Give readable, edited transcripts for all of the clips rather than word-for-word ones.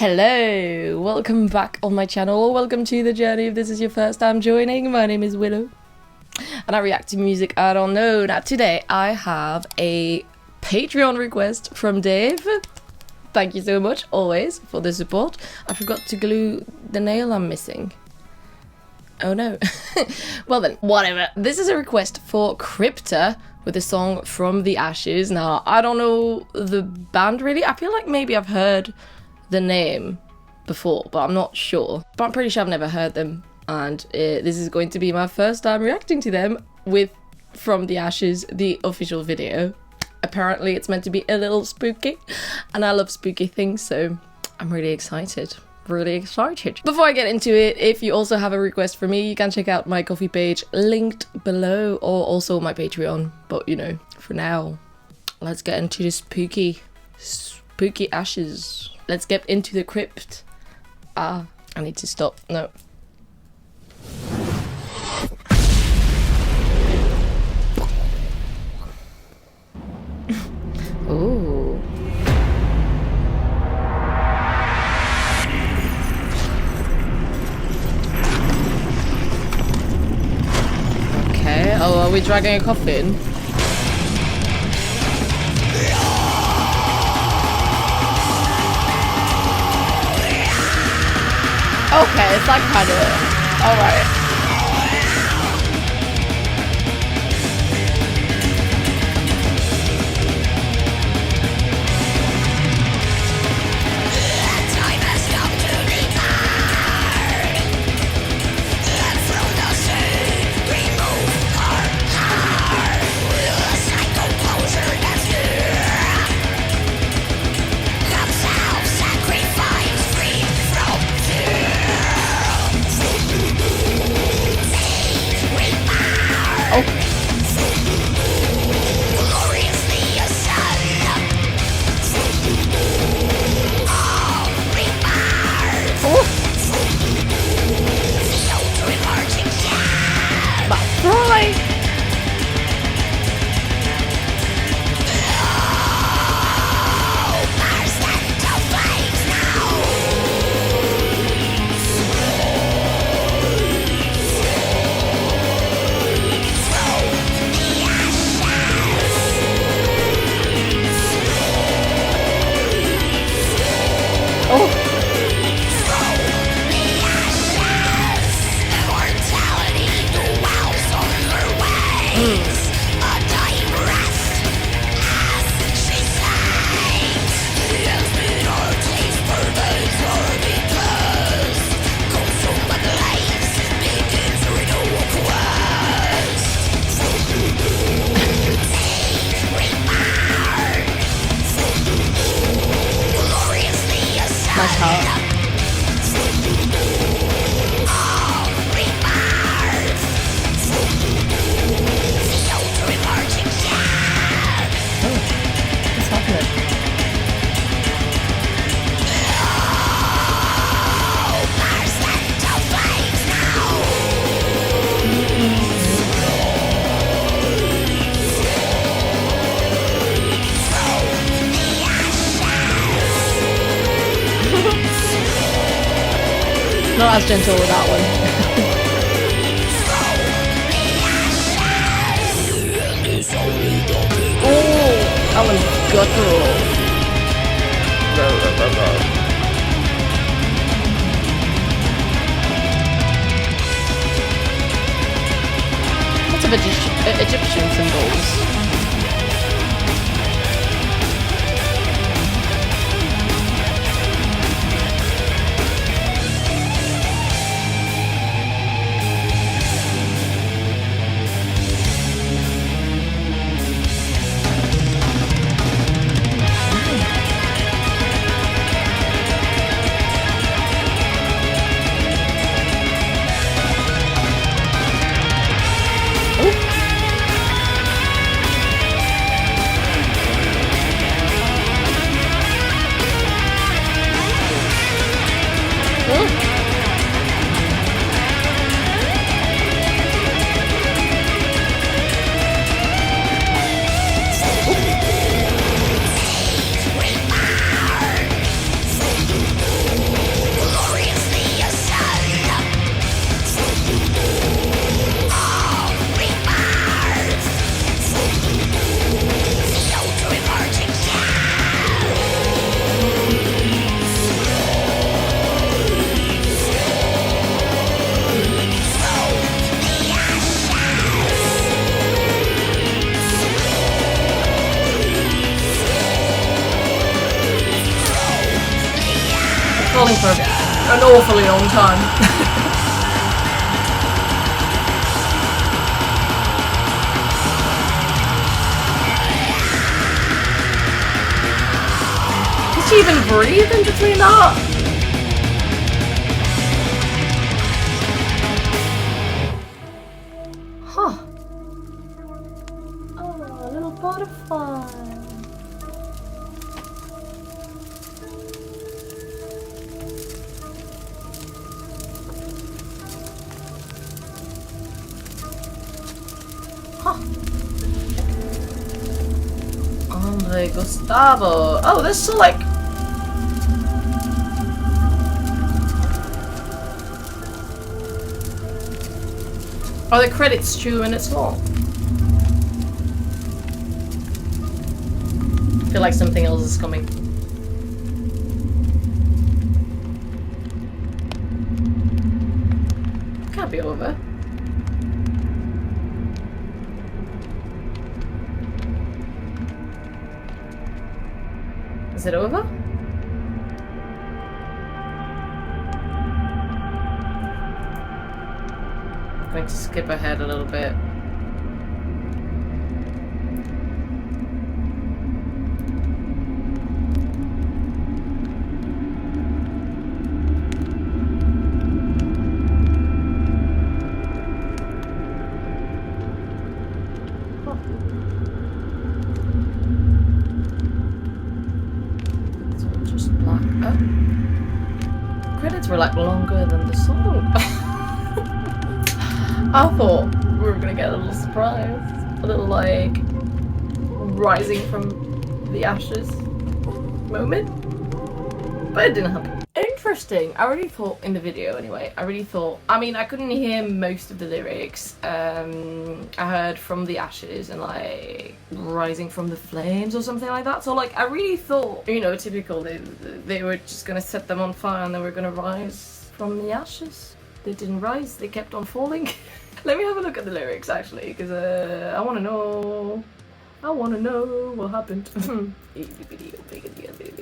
Hello, welcome back on my channel, welcome to the journey if this is your first time joining. My name is Willow and I react to music I don't know. Now today I have a Patreon request from Dave. Thank you so much, always, for the support. I forgot to glue the nail I'm missing. Oh no. Well then, whatever. This is a request for CRYPTA with a song From the Ashes. Now, I don't know the band really. I feel like maybe I've heard the name before, but I'm not sure. But I'm pretty sure I've never heard them, and this is going to be my first time reacting to them with From the Ashes, the official video. Apparently it's meant to be a little spooky, and I love spooky things, so I'm really excited. Really excited. Before I get into it, if you also have a request for me, you can check out my Ko-fi page linked below, or also my Patreon. But you know, for now, let's get into the spooky ashes. Let's get into the crypt. I need to stop. No. Ooh. Okay. Oh, are we dragging a coffin? Okay, it's like kind of alright. Nice heart. Not as gentle with that one. Oh, that one's guttural. Lots of Egyptian symbols. falling for an awfully long time. Did she even breathe in between that? Huh. Oh, a little butterfly. Huh. Andre Gustavo. Oh, this is so like. Are the credits true and it's not? I feel like something else is coming. Can't be over. Is it over? I'm going to skip ahead a little bit. Credits were like longer than the song. I thought we were gonna get a little surprise, a little like rising from the ashes moment, but it didn't happen. Interesting. I really thought in the video anyway, I mean I couldn't hear most of the lyrics. I heard from the ashes and like rising from the flames or something like that, so like I really thought, you know, typical, they were just gonna set them on fire and they were gonna rise from the ashes. They didn't rise, they kept on falling. Let me have a look at the lyrics actually, because I want to know what happened.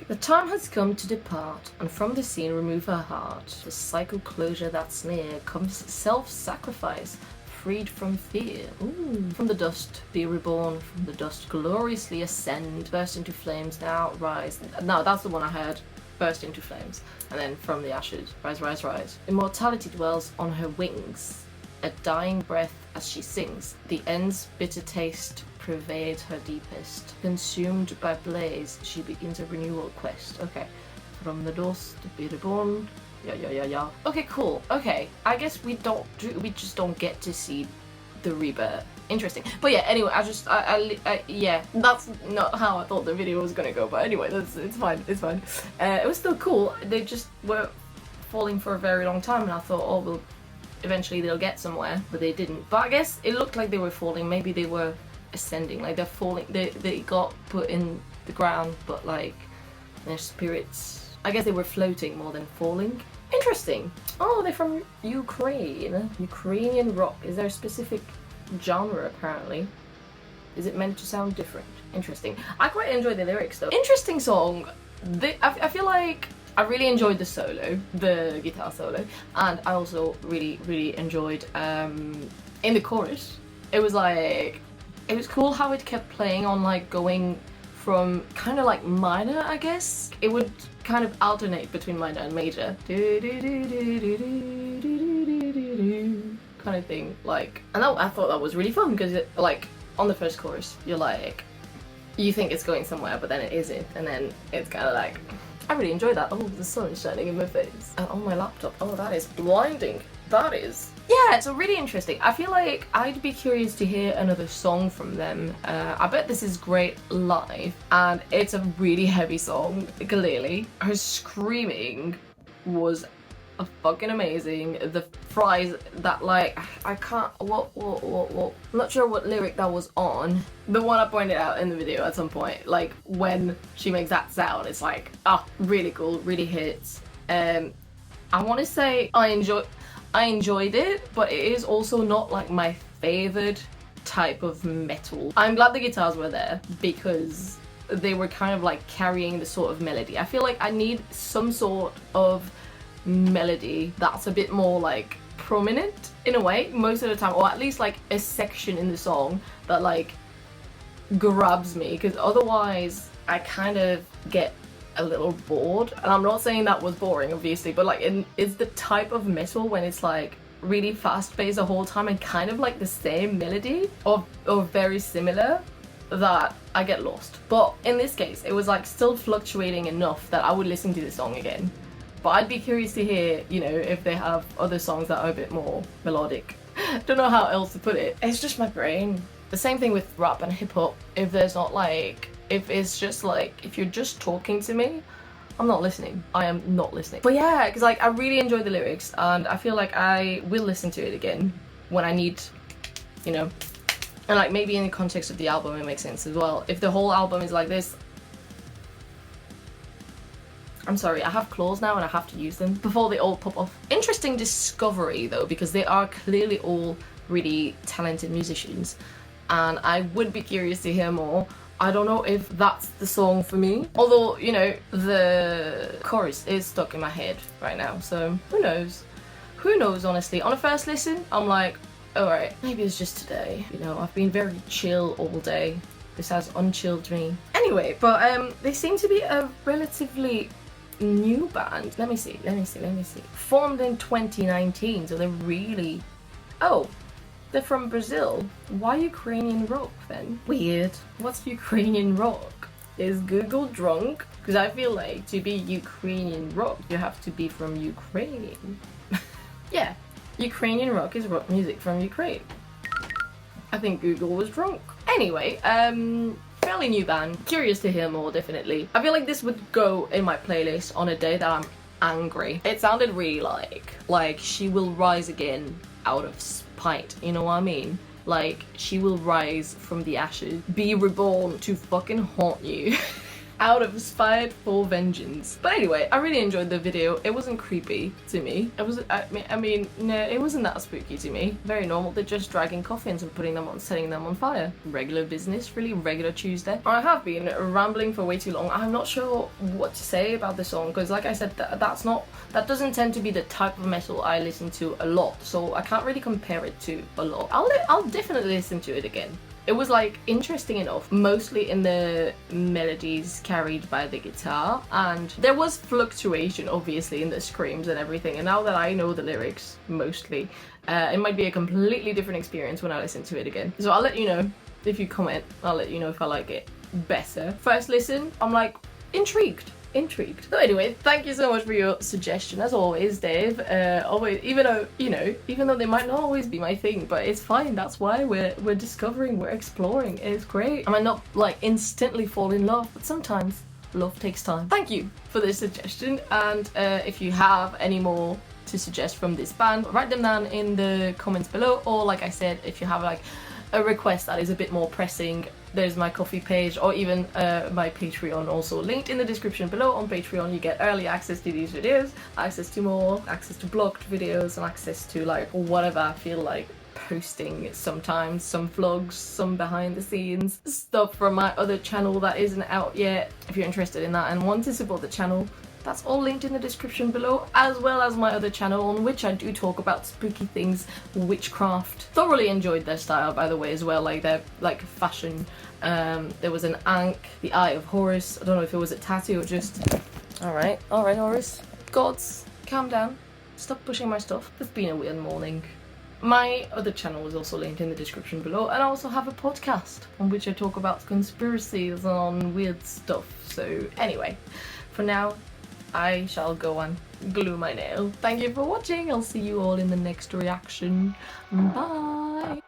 The time has come to depart, and from the scene remove her heart. The cycle closure that's near comes self-sacrifice, freed from fear. Ooh. From the dust be reborn, from the dust gloriously ascend, burst into flames, now rise. No, that's the one I heard. Burst into flames, and then from the ashes, rise, rise, rise. Immortality dwells on her wings, a dying breath as she sings. The end's bitter taste pervades her deepest. Consumed by blaze, she begins a renewal quest. Okay, from the dust to be reborn. Yeah. Okay, cool. Okay, I guess we just don't get to see the rebirth. Interesting. But yeah, anyway, yeah, that's not how I thought the video was gonna go, but anyway, it's fine. It was still cool. They just were falling for a very long time, and I thought, oh, well, eventually they'll get somewhere, but they didn't. But I guess it looked like they were falling. Maybe they were ascending, like they're falling. They got put in the ground, but like their spirits, I guess they were floating more than falling. Interesting. Oh, they're from Ukraine. Ukrainian rock. Is there a specific genre apparently? Is it meant to sound different? Interesting. I quite enjoyed the lyrics though. Interesting song. I feel like I really enjoyed the solo, the guitar solo, and I also really enjoyed in the chorus. It was like, it was cool how it kept playing on, like going from kind of like minor, I guess. It would kind of alternate between minor and major. Kind of thing, like, and I thought that was really fun because like on the first chorus you're like, you think it's going somewhere but then it isn't, and then it's kind of like, I really enjoyed that. Oh, the sun is shining in my face and on my laptop. Oh, that is blinding. That is, yeah, it's really interesting. I feel like I'd be curious to hear another song from them. I bet this is great live, and it's a really heavy song, clearly. Her screaming was fucking amazing. The fries that, like, I can't, what, I'm not sure what lyric that was on. The one I pointed out in the video at some point, like when she makes that sound, it's like, really cool, really hits. I want to say I enjoyed it, but it is also not like my favorite type of metal. I'm glad the guitars were there because they were kind of like carrying the sort of melody. I feel like I need some sort of melody that's a bit more like prominent in a way most of the time, or at least like a section in the song that like grabs me, because otherwise I kind of get a little bored. And I'm not saying that was boring obviously, but like it's the type of metal when it's like really fast paced the whole time and kind of like the same melody or very similar, that I get lost. But in this case it was like still fluctuating enough that I would listen to the song again. But I'd be curious to hear, you know, if they have other songs that are a bit more melodic. Don't know how else to put it. It's just my brain. The same thing with rap and hip hop. If there's not like, if it's just like, if you're just talking to me, I'm not listening. I am not listening. But yeah, because like I really enjoy the lyrics and I feel like I will listen to it again when I need, you know, and like maybe in the context of the album it makes sense as well. If the whole album is like this, I'm sorry, I have claws now and I have to use them before they all pop off. Interesting discovery though, because they are clearly all really talented musicians and I would be curious to hear more. I don't know if that's the song for me, although, you know, the chorus is stuck in my head right now, so who knows? Who knows, honestly. On a first listen, I'm like, alright, maybe it's just today. You know, I've been very chill all day. This has unchilled me. Anyway, but they seem to be a relatively new band. Let me see. Formed in 2019, so they're really... Oh, they're from Brazil. Why Ukrainian rock then? Weird. What's Ukrainian rock? Is Google drunk? Because I feel like to be Ukrainian rock, you have to be from Ukraine. Yeah, Ukrainian rock is rock music from Ukraine. I think Google was drunk. Anyway, fairly new band. Curious to hear more, definitely. I feel like this would go in my playlist on a day that I'm angry. It sounded really like she will rise again out of spite, you know what I mean? Like, she will rise from the ashes, be reborn to fucking haunt you. Out of spite for vengeance. But anyway, I really enjoyed the video. It wasn't creepy to me. It was, I mean, no, it wasn't that spooky to me. Very normal. They're just dragging coffins and putting them on, setting them on fire. Regular business, really regular Tuesday. I have been rambling for way too long. I'm not sure what to say about the song because, like I said, that doesn't tend to be the type of metal I listen to a lot. So I can't really compare it to a lot. I'll definitely listen to it again. It was like interesting enough, mostly in the melodies carried by the guitar, and there was fluctuation obviously in the screams and everything, and now that I know the lyrics mostly, it might be a completely different experience when I listen to it again. So I'll let you know if you comment. I'll let you know if I like it better. First listen, I'm like intrigued. So anyway, thank you so much for your suggestion as always, Dave. Always, even though they might not always be my thing, but it's fine. That's why we're discovering, we're exploring. It's great. I might not like instantly fall in love, but sometimes love takes time. Thank you for this suggestion, and if you have any more to suggest from this band, write them down in the comments below, or like I said, if you have like a request that is a bit more pressing, there's my Ko-fi page, or even my Patreon also linked in the description below. On Patreon you get early access to these videos, access to more, access to blocked videos, and access to like whatever I feel like posting sometimes, some vlogs, some behind the scenes stuff from my other channel that isn't out yet. If you're interested in that and want to support the channel, that's all linked in the description below, as well as my other channel on which I do talk about spooky things, witchcraft. Thoroughly enjoyed their style, by the way, as well, like their like fashion. There was an ankh, the Eye of Horus. I don't know if it was a tattoo or just... Alright, Horus. Gods, calm down. Stop pushing my stuff. It's been a weird morning. My other channel is also linked in the description below, and I also have a podcast on which I talk about conspiracies on weird stuff. So anyway, for now, I shall go and glue my nail. Thank you for watching. I'll see you all in the next reaction. Bye!